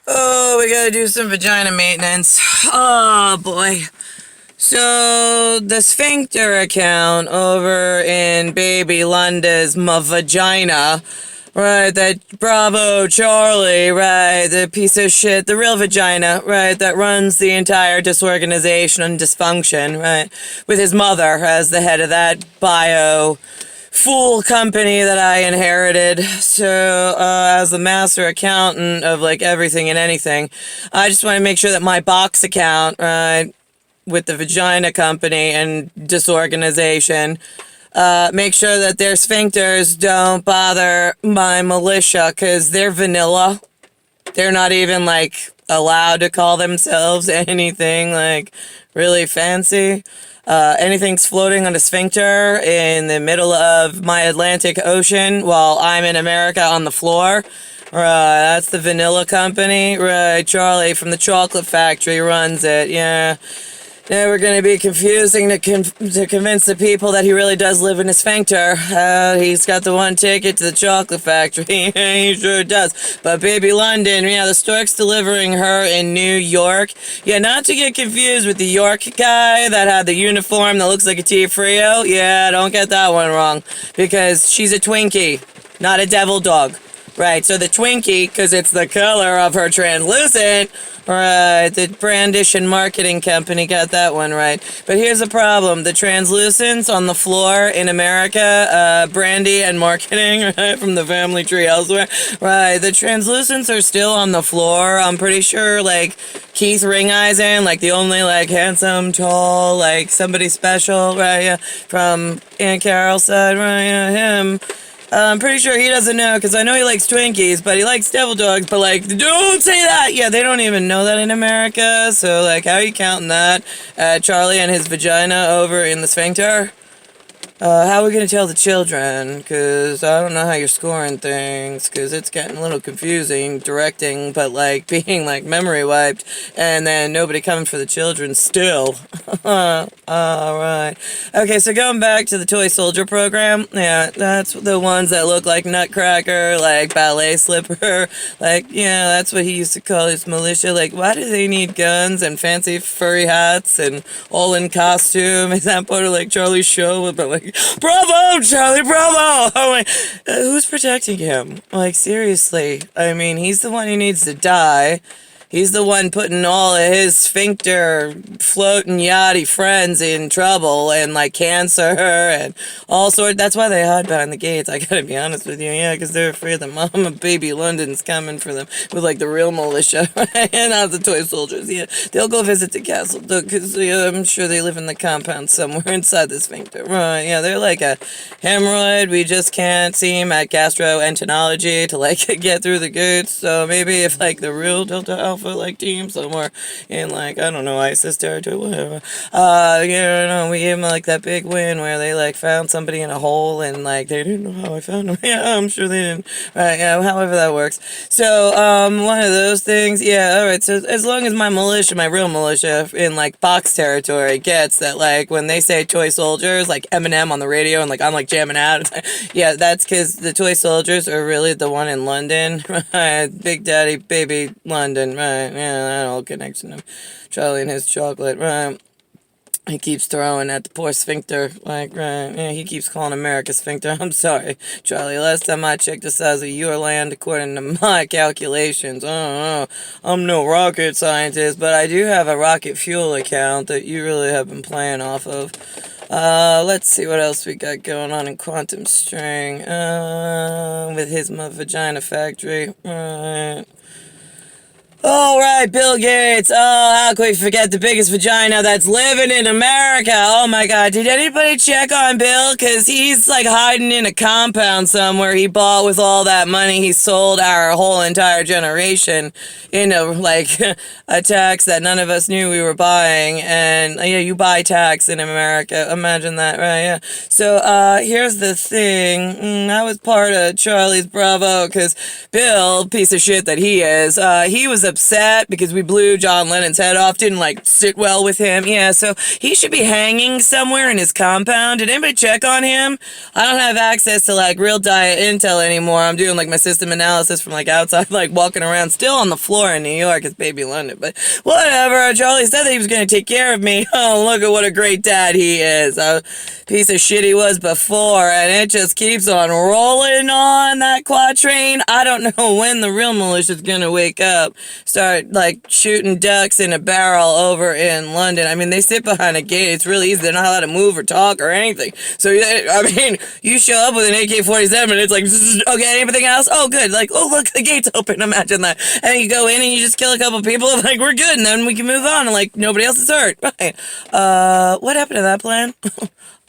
Oh, we gotta do some vagina maintenance. Oh, boy. So, the Sphincter account over in baby Lunda's vagina, right, that Bravo Charlie, right, the piece of shit, the real vagina, right, that runs the entire disorganization and dysfunction, right, with his mother as the head of that fool company that I inherited. So, as the master accountant of like everything and anything, I just want to make sure that my box account, right, with the vagina company and disorganization, make sure that their sphincters don't bother my militia because they're vanilla. They're not even like allowed to call themselves anything like really fancy. Anything's floating on a sphincter in the middle of my Atlantic Ocean while I'm in America on the floor. Right, that's the vanilla company. Right, Charlie from the chocolate factory runs it. Yeah. Never going to be confusing to convince the people that he really does live in a sphincter. He's got the one ticket to the chocolate factory. He sure does. But baby London, yeah, the stork's delivering her in New York. Yeah, not to get confused with the York guy that had the uniform that looks like a T-Frio. Yeah, don't get that one wrong. Because she's a Twinkie, not a devil dog. Right, so the Twinkie, because it's the color of her translucent, right, the Brandish and Marketing Company got that one right. But here's the problem, the translucents on the floor in America, Brandy and Marketing, right, from the family tree elsewhere, right, the translucents are still on the floor. I'm pretty sure, like, Keith Ringeisen, like the only, like, handsome, tall, like, somebody special, right, yeah, from Aunt Carol's side, right, yeah, him. I'm pretty sure he doesn't know, because I know he likes Twinkies, but he likes devil dogs, but, like, don't say that! Yeah, they don't even know that in America, so, like, how are you counting that? Charlie and his vagina over in the sphincter? How are we gonna tell the children? Because I don't know how you're scoring things, because it's getting a little confusing, directing, but, like, being, like, memory wiped, and then nobody coming for the children still. Alright. Okay, so going back to the toy soldier program, yeah, that's the ones that look like Nutcracker, like ballet slipper, like, yeah, that's what he used to call his militia. Like, why do they need guns and fancy furry hats and all in costume? Is that part of, like, Charlie's show? But, like, bravo, Charlie, bravo! I'm like, who's protecting him? Like, seriously. I mean, he's the one who needs to die. He's the one putting all of his sphincter floating yachty friends in trouble and like cancer and all sorts. That's why they hide behind the gates. I gotta be honest with you, yeah, because they're afraid that Mama Baby London's coming for them with like the real militia, right? And not the toy soldiers. Yeah, they'll go visit the castle because yeah, I'm sure they live in the compound somewhere inside the sphincter. Right? Yeah, they're like a hemorrhoid. We just can't seem at gastroenterology to like get through the gates. So maybe if like the real Delta Alpha like team somewhere in like I don't know ISIS territory, whatever. We gave them like that big win where they like found somebody in a hole and like they didn't know how I found them. Yeah, I'm sure they didn't. Right? Yeah, however that works. So one of those things. Yeah, all right. So as long as my militia, my real militia in like box territory gets that like when they say toy soldiers, like Eminem on the radio and like I'm like jamming out. Yeah, that's because the toy soldiers are really the one in London. Right? Big Daddy, Baby London. Right? Yeah, that all connects to him. Charlie and his chocolate, right? He keeps throwing at the poor sphincter, like, right, yeah, he keeps calling America sphincter. I'm sorry, Charlie, last time I checked the size of your land, according to my calculations, I don't know, I'm no rocket scientist, but I do have a rocket fuel account that you really have been playing off of. Let's see what else we got going on in Quantum String, with his vagina factory, right. All right, Bill Gates. Oh, how could we forget the biggest vagina that's living in America? Oh my God, did anybody check on Bill? Because he's like hiding in a compound somewhere he bought with all that money he sold our whole entire generation into like a tax that none of us knew we were buying. And yeah, you buy tax in America. Imagine that, right? Yeah. So here's the thing. I was part of Charlie's Bravo because Bill, piece of shit that he is, he was upset because we blew John Lennon's head off. Didn't like sit well with him. Yeah, so he should be hanging somewhere in his compound. Did anybody check on him? I don't have access to like real diet intel anymore. I'm doing like my system analysis from like outside, like walking around still on the floor in New York. It's baby London, but whatever. Charlie said that he was going to take care of me. Oh, look at what a great dad he is. A piece of shit he was before, and it just keeps on rolling on that quatrain. I don't know when the real militia's going to wake up, start like shooting ducks in a barrel over in London. I mean, they sit behind a gate. It's really easy. They're not allowed to move or talk or anything. So, I mean, you show up with an AK-47 and it's like, okay, anything else? Oh, good. Like, oh, look, the gate's open. Imagine that. And you go in and you just kill a couple people and like, we're good. And then we can move on and like, nobody else is hurt. Right. What happened to that plan?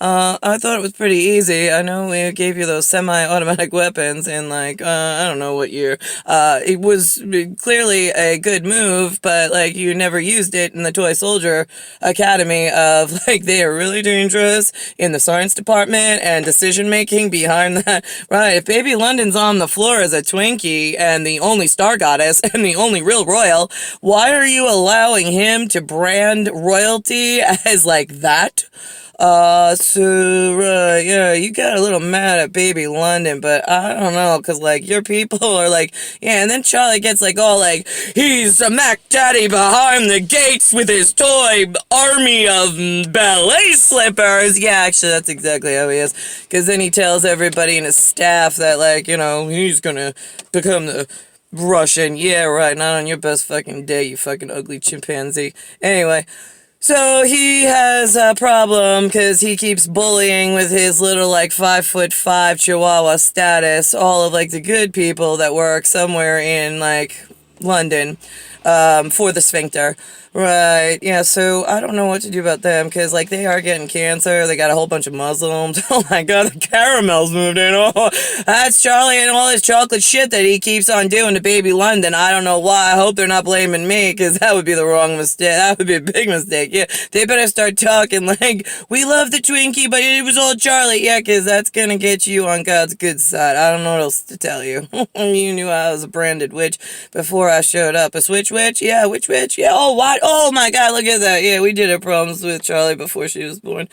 I thought it was pretty easy. I know we gave you those semi-automatic weapons in like, I don't know what year. It was clearly a good move, but like you never used it in the Toy Soldier Academy of like, they are really dangerous in the science department and decision-making behind that. Right, if Baby London's on the floor as a Twinkie and the only star goddess and the only real royal, why are you allowing him to brand royalty as like that? Yeah, you got a little mad at Baby London, but I don't know, cause like, your people are like, yeah, and then Charlie gets like, all like, he's a Mac Daddy behind the gates with his toy army of ballet slippers. Yeah, actually, that's exactly how he is, cause then he tells everybody in his staff that, like, you know, he's gonna become the Russian. Yeah, right, not on your best fucking day, you fucking ugly chimpanzee. Anyway. So he has a problem because he keeps bullying with his little like 5'5" Chihuahua status all of like the good people that work somewhere in like London for the Sphincter. Right, yeah, so I don't know what to do about them, because, like, they are getting cancer, they got a whole bunch of Muslims, oh my god, the caramels moved in, oh, that's Charlie and all his chocolate shit that he keeps on doing to Baby London. I don't know why. I hope they're not blaming me, because that would be the wrong mistake, that would be a big mistake, yeah, they better start talking like, we love the Twinkie, but it was all Charlie, yeah, because that's gonna get you on God's good side. I don't know what else to tell you. You knew I was a branded witch before I showed up. A switch witch? Yeah, which witch? Yeah, oh, what? Oh my god, look at that. Yeah, we did have problems with Charlie before she was born.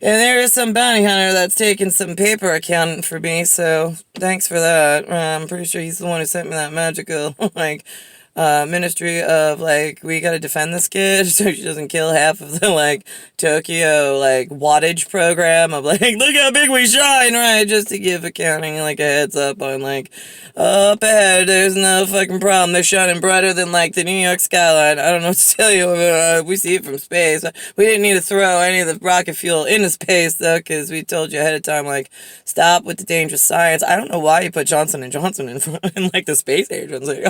And there is some bounty hunter that's taking some paper accounting for me, so thanks for that. I'm pretty sure he's the one who sent me that magical, like, ministry of, like, we gotta defend this kid so she doesn't kill half of the, like, Tokyo, like, wattage program of, like, look how big we shine, right? Just to give accounting, like, a heads up on, like, up ahead, there's no fucking problem. They're shining brighter than, like, the New York skyline. I don't know what to tell you. We see it from space. We didn't need to throw any of the rocket fuel into space, though, because we told you ahead of time, like, stop with the dangerous science. I don't know why you put Johnson & Johnson in like, the space agency.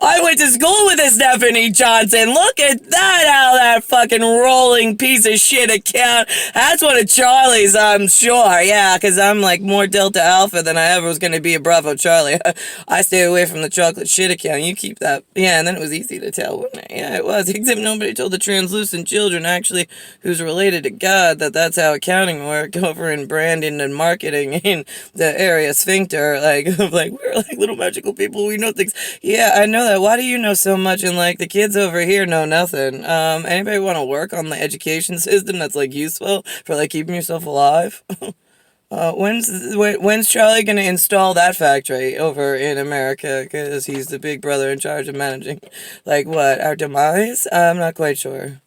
I went to school with a Stephanie Johnson. Look at that, how that fucking rolling piece of shit account. That's one of Charlie's, I'm sure. Yeah, because I'm like more Delta Alpha than I ever was going to be a Bravo Charlie. I stay away from the chocolate shit account. You keep that. Yeah, and then it was easy to tell, wasn't it? Yeah, it was. Except nobody told the translucent children, actually, who's related to God, that that's how accounting worked over in branding and marketing in the area Sphincter. Like, we're like little magical people. We know things. Yeah, I know that. Why do you know so much? And like the kids over here know nothing. Anybody want to work on the education system that's like useful for like keeping yourself alive? When's Charlie gonna install that factory over in America? Because he's the big brother in charge of managing, like what, our demise? I'm not quite sure.